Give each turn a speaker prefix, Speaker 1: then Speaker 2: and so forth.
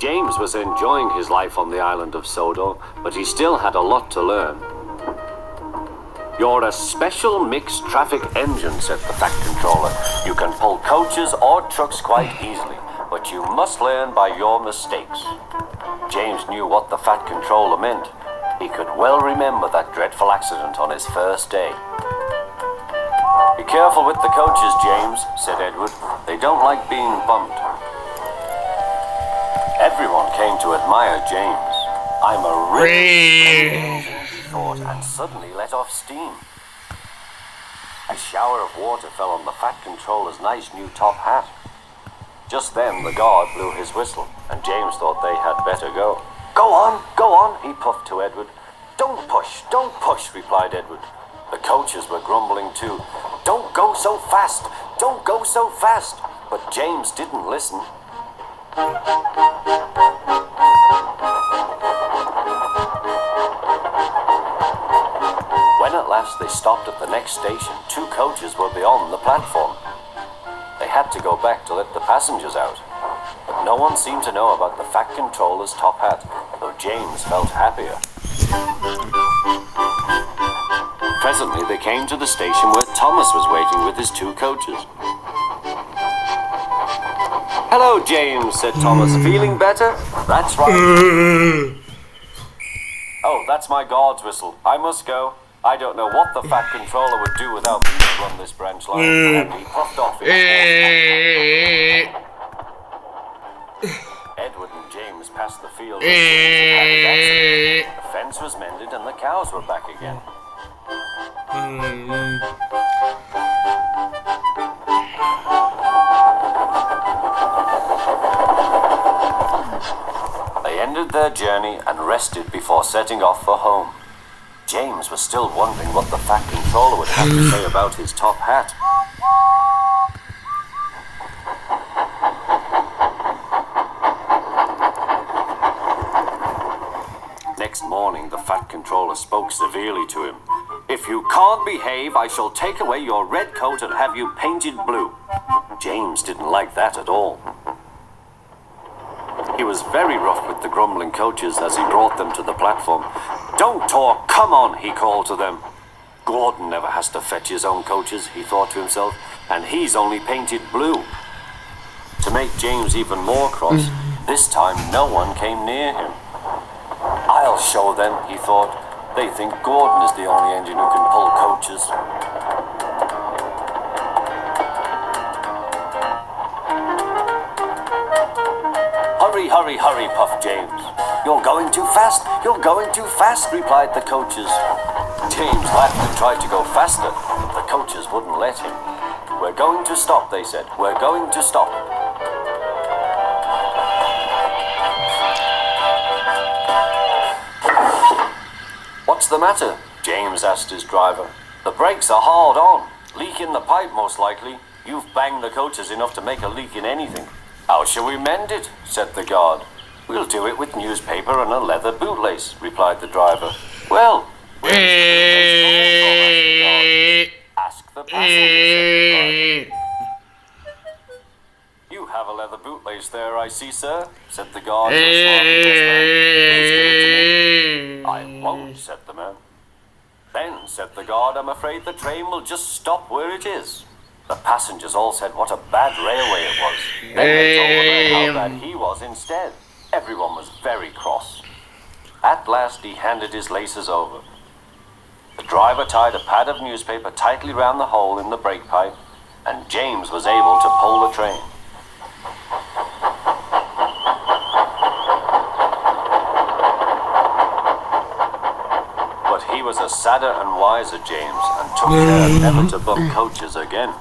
Speaker 1: James was enjoying his life on the island of Sodor, but he still had a lot to learn. "You're a special mixed traffic engine," said the Fat Controller. "You can pull coaches or trucks quite easily, but you must learn by your mistakes." James knew what the Fat Controller meant. He could well remember that dreadful accident on his first day. "Be careful with the coaches, James," said Edward. "They don't like being bumped." Everyone came to admire James. "I'm a really engine," he thought, and suddenly let off steam. A shower of water fell on the Fat Controller's nice new top hat. Just then the guard blew his whistle, and James thought they had better go. Go on," he puffed to Edward. Don't push," replied Edward. The coaches were grumbling too. Don't go so fast! But James didn't listen. When at last they stopped at the next station, 2 coaches were beyond the platform. They had to go back to let the passengers out. But no one seemed to know about the Fat Controller's top hat, though James felt happier. Presently they came to the station where Thomas was waiting with his 2 coaches. "Hello, James," said Thomas. "Feeling better?" "That's right." "Oh, that's my guard's whistle. I must go. I don't know what the Fat Controller would do without me to run this branch line." And he puffed off his Edward and James passed the field where James had had his accident. The fence was mended and the cows were back again. They ended their journey and rested before setting off for home. James was still wondering what the Fat Controller would have to say about his top hat. Next morning, the Fat Controller spoke severely to him. "If you can't behave, I shall take away your red coat and have you painted blue." James didn't like that at all. He was very rough with the grumbling coaches as he brought them to the platform. "Don't talk, come on," he called to them. "Gordon never has to fetch his own coaches," he thought to himself, "and he's only painted blue." To make James even more cross, this time no one came near him. "I'll show them," he thought. "They think Gordon is the only engine who can pull coaches." Hurry, puffed James. You're going too fast, replied the coaches. James laughed and tried to go faster, but the coaches wouldn't let him. "We're going to stop," they said. "We're going to stop." "What's the matter?" James asked his driver. "The brakes are hard on. Leak in the pipe, most likely. You've banged the coaches enough to make a leak in anything." "How shall we mend it?" said the guard. "We'll do it with newspaper and a leather bootlace," replied the driver. "Well, where's the bootlace?" "Ask the passenger," said the driver. "You have a leather bootlace there, I see, sir," said the guard. "I won't," said the man. "Then," said the guard, "I'm afraid the train will just stop where it is." The passengers all said what a bad railway it was. Then they told the man how bad he was instead. Everyone was very cross. At last he handed his laces over. The driver tied a pad of newspaper tightly round the hole in the brake pipe, and James was able to pull the train. But he was a sadder and wiser James, and took care never to bump coaches again.